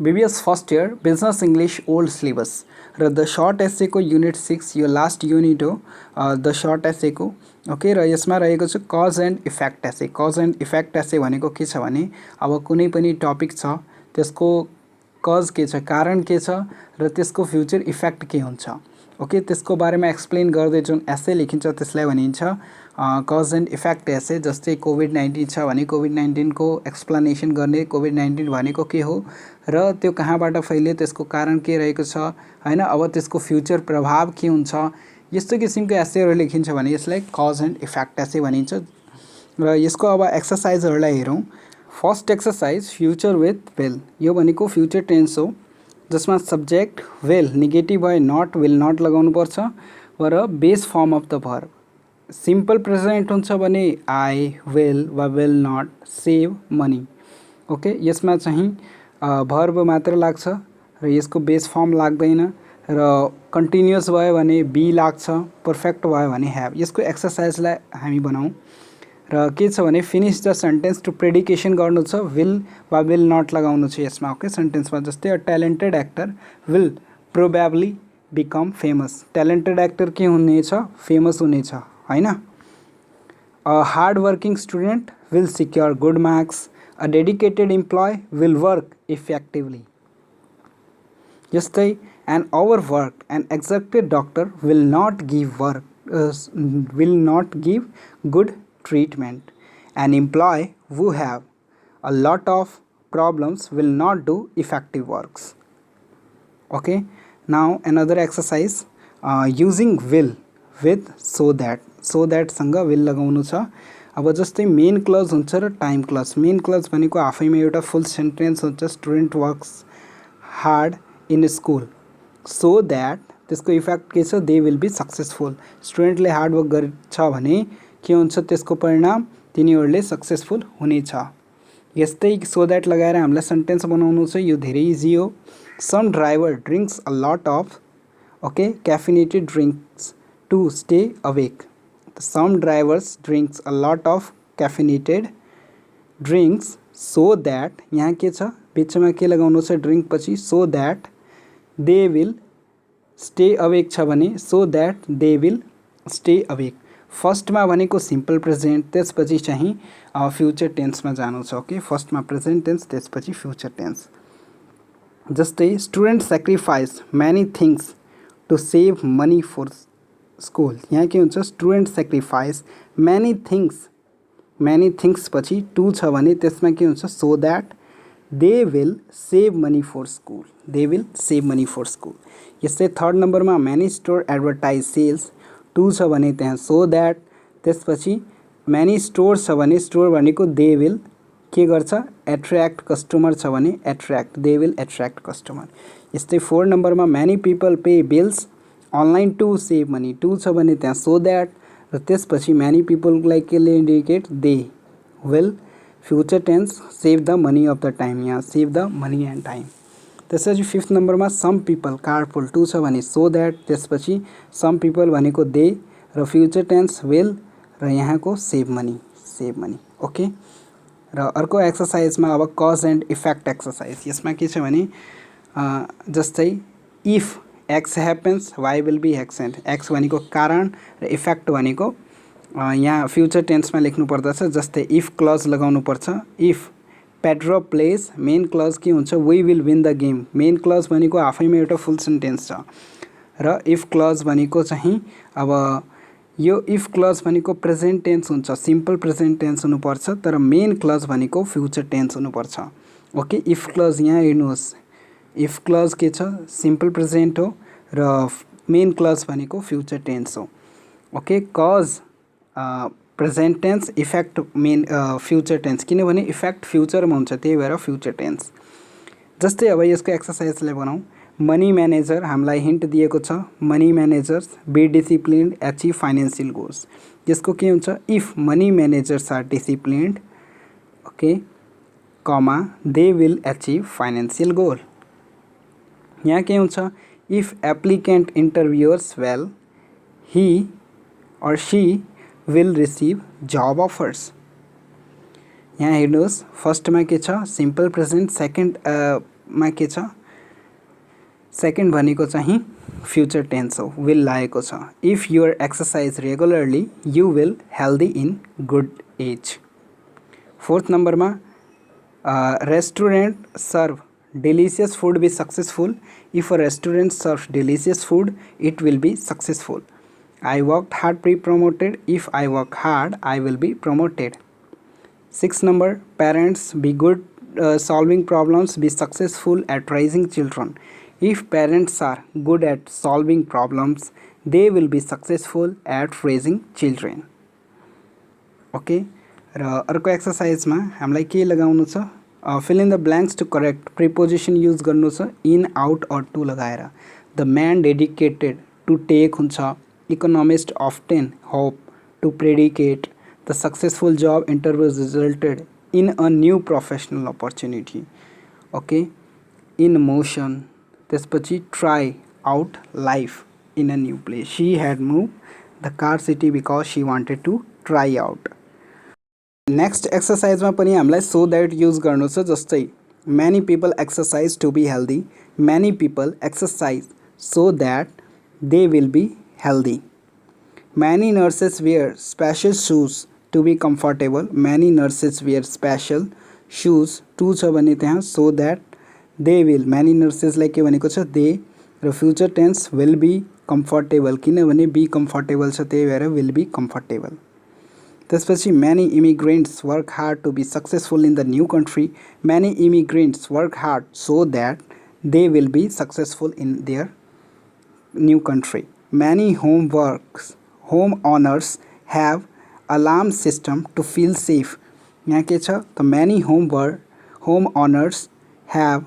BBS first year business English old syllabus र the short एसेको unit 6 यो last unit हो द सर्ट एसेको। ओके, र यसमा रहेको छ cause and effect essay. Cause and effect essay भनेको के छ भने अब कुनै पनि टपिक छ त्यसको कज के छ, कारण के छ र त्यसको फ्युचर इफेक्ट के हुन्छ। ओके, त्यसको बारेमा एक्सप्लेन गर्दै जुन एसे लेखिन्छ त्यसलाई भनिन्छ कज एन्ड इफेक्ट एसे। जस्तै कोभिड-19 छ भने कोभिड-19 को एक्सप्लेनेसन गर्ने, कोभिड-19 भनेको के हो र त्यो कहाँबाट फैल्यो, त्यसको कारण के रहेको छ हैन, अब त्यसको फ्युचर प्रभाव के हुन्छ, यस्तो किसिमको एसेहरू लेखिन्छ भने यसलाई कज एन्ड इफेक्ट एसे भनिन्छ। र यसको अब एक्सरसाइजहरूलाई हेरौँ। First exercise future with will, यो भनेको फ्युचर टेन्स हो जसमा सब्जेक्ट विल नेगेटिभ भए नट विल नट लगाउनुपर्छ र base form of the verb. Simple present हुन्छ भने आई विल वा will not save money. Okay, यसमा चाहिँ भर्ब मात्र लाग्छ र यसको बेस फर्म लाग्दैन र कन्टिन्युअस भयो भने बी लाग्छ, पर्फेक्ट भयो भने ह्याभ। यसको एक्सरसाइजलाई हामी बनाऊँ र के छ भने फिनिश द सेन्टेन्स टु प्रेडिकेसन गर्नु छ, विल वा विल नट लगाउनु छ यसमा। ओके, सेन्टेन्समा जस्तै a talented actor will probably become famous. Talented actor के हुनेछ, फेमस हुनेछ हैन। A hard working student will secure good marks. A dedicated employee will work effectively. जस्तै an overworked and exhausted doctor will not give good treatment. An employee who have a lot of problems will not do effective works. Okay, now another exercise using will with so that सँग will लगाउनु छ। अब जस्तै main clause हुन्छ र time clause. Main clause भनेको आफैमा एउटा फुल सेन्टेन्स हुन्छ, student works hard in school so that, त्यसको इफेक्ट के छ, दे विल बी सक्सेसफुल। स्टुडेन्टले हार्ड वर्क गर्छ भने के हुन्छ, त्यसको परिणाम तिनीहरूले सक्सेसफुल हुनेछ। यस्तै सो द्याट लगाएर हामीलाई सेन्टेन्स बनाउनु छ, यो धेरै इजी हो। Some driver drinks a lot of caffeinated drinks to stay awake. Some drivers drinks a lot of caffeinated drinks so that, यहाँ के छ, बिचमा के लगाउनु छ ड्रिङ्क पछि, so that they will stay awake छ भने so that they will stay awake. फर्स्टमा भनेको सिम्पल प्रेजेन्ट, त्यसपछि चाहिँ फ्युचर टेन्समा जानु छ। ओके, फर्स्टमा प्रेजेन्ट टेन्स, त्यसपछि फ्युचर टेन्स। जस्तै student sacrifice many things to save money for school. यहाँ के हुन्छ, स्टुडेन्ट सेक्रिफाइस मेनी थिङ्स पछि टु छ भने त्यसमा के हुन्छ, so that they will save money for school, they will save money for school. यस्तै थर्ड नम्बरमा many store advertise sales, to छ भने त्यहाँ सो द्याट, त्यसपछि मेनी स्टोर छ भने स्टोर भनेको दे विल के गर्छ, एट्र्याक्ट कस्टमर छ भने attract, they will attract customer. यस्तै फोर नम्बरमा many people pay bills online to save money, to छ भने त्यहाँ सो द्याट र त्यसपछि मेनी पिपललाई केले indicate, they will future tense save the money of the time, यहाँ save the money and time. त्यसपछि फिफ्थ नम्बरमा सम पिपल कारपुल, टु छ भने सो द्याट, त्यसपछि सम पिपल भनेको दे र फ्युचर टेन्स विल र यहाँको सेभ मनी। ओके, र अर्को एक्सरसाइजमा अब कज एन्ड इफेक्ट एक्सरसाइज। यसमा के छ भने जस्तै if X happens Y will be accent. X भनेको कारण र इफेक्ट भनेको यहाँ फ्युचर टेन्समा लेख्नु पर्दछ। जस्तै इफ क्लज लगाउनु पर्छ। If Pedro plays, main clause के हुन्छ, we will win the game. Main clause भनेको आफैमा एउटा फुल सेन्टेन्स छ र इफ क्लज भनेको चाहिँ अब यो इफ क्लज भनेको प्रेजेन्ट टेन्स हुन्छ, सिम्पल प्रेजेन्ट टेन्स हुनुपर्छ, तर मेन क्लज भनेको फ्युचर टेन्स हुनुपर्छ। ओके, इफ क्लज यहाँ हेर्नुहोस्, इफ क्लज के छ, सिम्पल प्रेजेन्ट हो र मेन क्लज भनेको फ्युचर टेन्स हो। Okay, cause present tense, effect main future tense, किनभने इफेक्ट फ्युचरमा हुन्छ त्यही भएर फ्युचर टेन्स। जस्तै अब यसको एक्सरसाइजलाई बनाऊँ। मनी म्यानेजर हामीलाई हिन्ट दिएको छ, money managers be disciplined achieve financial goals. यसको के हुन्छ, if money managers are disciplined, okay comma they will achieve financial goal. यहाँ के हुन्छ, if applicant interviewers well he or she will receive job offers। यहाँ हेर्नुहोस्, फर्स्टमा के छ, सिम्पल प्रेजेन्ट, सेकेन्ड मा के छ सेकेन्ड भनेको चाहिँ फ्युचर टेन्स हो, विल लागेको छ। If your exercise regularly you will healthy in good age. Fourth नम्बरमा restaurant serve delicious food be successful. If a restaurant serves delicious food, it will be successful. I worked hard be promoted. If I work hard, I will be promoted. 6 number, parents be good solving problems, be successful at raising children. If parents are good at solving problems, they will be successful at raising children. Okay, र अर्को एक्सरसाइजमा हामीलाई के लगाउनु छ, fill in the blanks to correct preposition use गर्नु छ in out or to लगाएर। the man dedicated to take हुन्छ, economists often hope to predicate, the successful job interviews resulted in a new professional opportunity. okay, in motion त्यसपछि try out life in a new place, she had moved the car city because she wanted to try out. Next एक्सर्साइजमा पनि हामीलाई so that use गर्नु छ। जस्तै many people exercise to be healthy, many people exercise so that they will be healthy. Many nurses wear special shoes to be comfortable, many nurses wear special shoes to छ भने त्यहाँ so that they will, many नर्सेसलाई के भनेको छ they, र future tense will be comfortable, किनभने be comfortable छ त्यही भएर विल बी कम्फर्टेबल। त्यसपछि many immigrants work hard to be successful in the new country, many immigrants work hard so that they will be successful in their new country. Many homeowners have alarm system to feel safe. यहाँ के छ त many homeowners have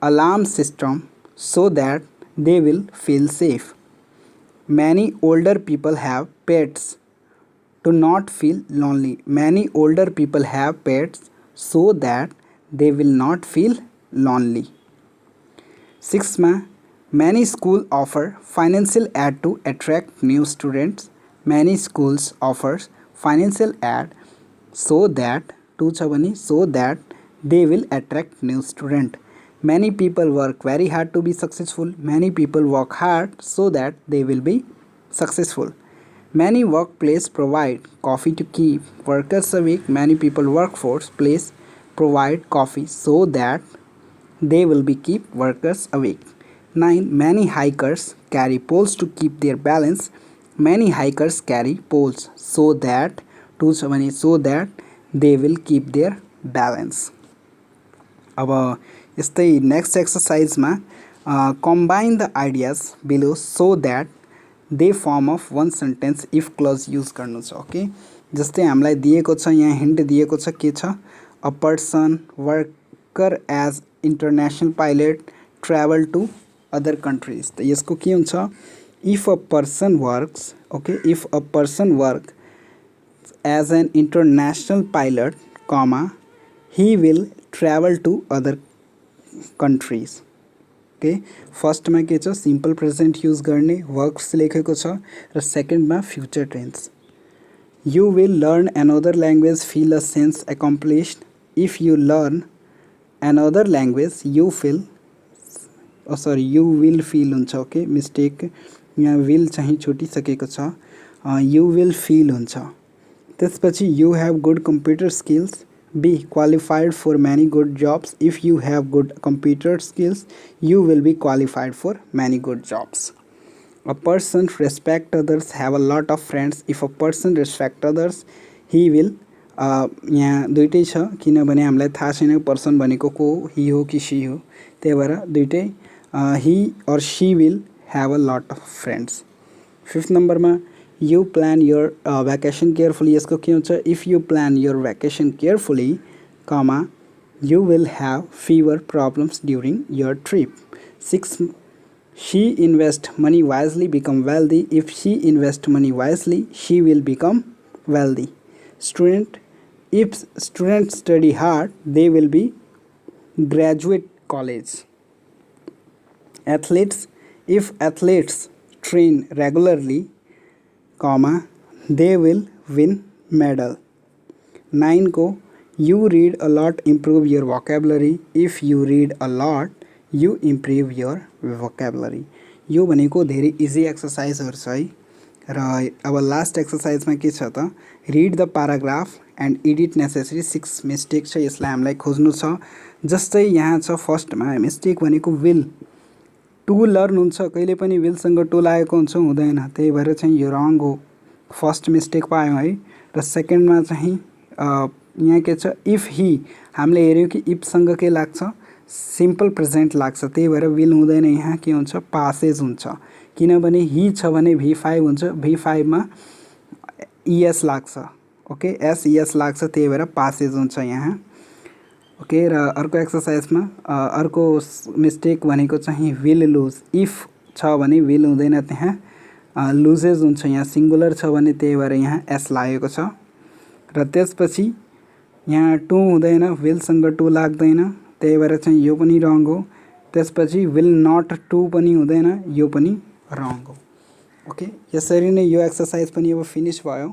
alarm system so that they will feel safe. Many older people have pets to not feel lonely, many older people have pets so that they will not feel lonely. 6 ma, many schools offer financial aid to attract new students, many schools offers financial aid so that to cha bhani so that they will attract new student. Many people work very hard to be successful, many people work hard so that they will be successful. Many workplaces provide coffee to keep workers awake, many people workforce place provide coffee so that they will be keep workers awake. 9, many hikers carry poles to keep their balance, many hikers carry poles so that to so that they will keep their balance. अब यस्तै next एक्सर्साइजमा combine the ideas below so that they form of one sentence if clause use गर्नु छ। Okay, जस्तै हामीलाई दिएको छ, यहाँ हिन्ट दिएको छ के छ, a person worker as international pilot travel to other countries. त यसको के हुन्छ, if a person works, okay, if a person work as an international pilot comma he will travel to other countries. Okay, फर्स्टमा के छ simple present use गर्ने, works लेखेको छ, र सेकेन्डमा future tense. You will learn another language feel a sense accomplished, if you learn another language you feel you will feel हुन्छ। Okay, mistake, यहाँ विल चाहिँ छुटिसकेको छ, यु विल फिल हुन्छ। त्यसपछि you have good computer skills, be qualified for many good jobs, if you have good computer skills you will be qualified for many good jobs. A person respect others have a lot of friends, if a person respect others he will यहाँ दुइटै छ, किनभने हामीलाई थाहा छैन person भनेको को ही हो कि सी हो, त्यही भएर दुइटै he or she will have a lot of friends. 5th नम्बरमा you plan your vacation carefully, यसको के हुन्छ, if you plan your vacation carefully comma you will have fewer problems during your trip. 6, she invest money wisely become wealthy, if she invest money wisely she will become wealthy. Student, if students study hard they will be graduate college. Athletes, if athletes train regularly comma they will win medal. 9 को you read a lot improve your vocabulary, if you read a lot you improve your vocabulary. यो भनेको धेरै easy एक्सर्साइजहरू छ है। र अब last एक्सर्साइजमा के छ त, read the paragraph and edit necessary 6 mistake छ, यसलाई हामीलाई खोज्नु छ। जस्तै यहाँ छ फर्स्टमा मिस्टेक भनेको विल, टु लर्न हुन्छ, कहिले पनि विलसँग टु लागेको हुन्छ हुँदैन, त्यही भएर चाहिँ यो रङ हो, फर्स्ट मिस्टेक पायौँ है। र सेकेन्डमा चाहिँ यहाँ के छ, इफ ही, हामीले हेऱ्यौँ कि इफसँग के लाग्छ, सिम्पल प्रेजेन्ट लाग्छ, त्यही भएर विल हुँदैन, यहाँ के हुन्छ, पासेज हुन्छ। किनभने ही छ भने V5 हुन्छ, V5मा ES लाग्छ, ओके, SES लाग्छ, त्यही भएर पासेज हुन्छ यहाँ, ओके। र अर्को एक्सर्साइजमा अर्को मिस्टेक भनेको चाहिँ विल लुज, इफ छ भने विल हुँदैन, त्यहाँ लुजेज हुन्छ, यहाँ सिङ्गुलर छ भने त्यही भएर यहाँ एस लागेको छ। र त्यसपछि यहाँ टु हुँदैन, विलसँग टु लाग्दैन, त्यही भएर चाहिँ यो पनि रङ हो। त्यसपछि विल नट टु पनि हुँदैन, यो पनि रङ हो, ओके। यसरी नै यो एक्सर्साइज पनि अब फिनिस भयो।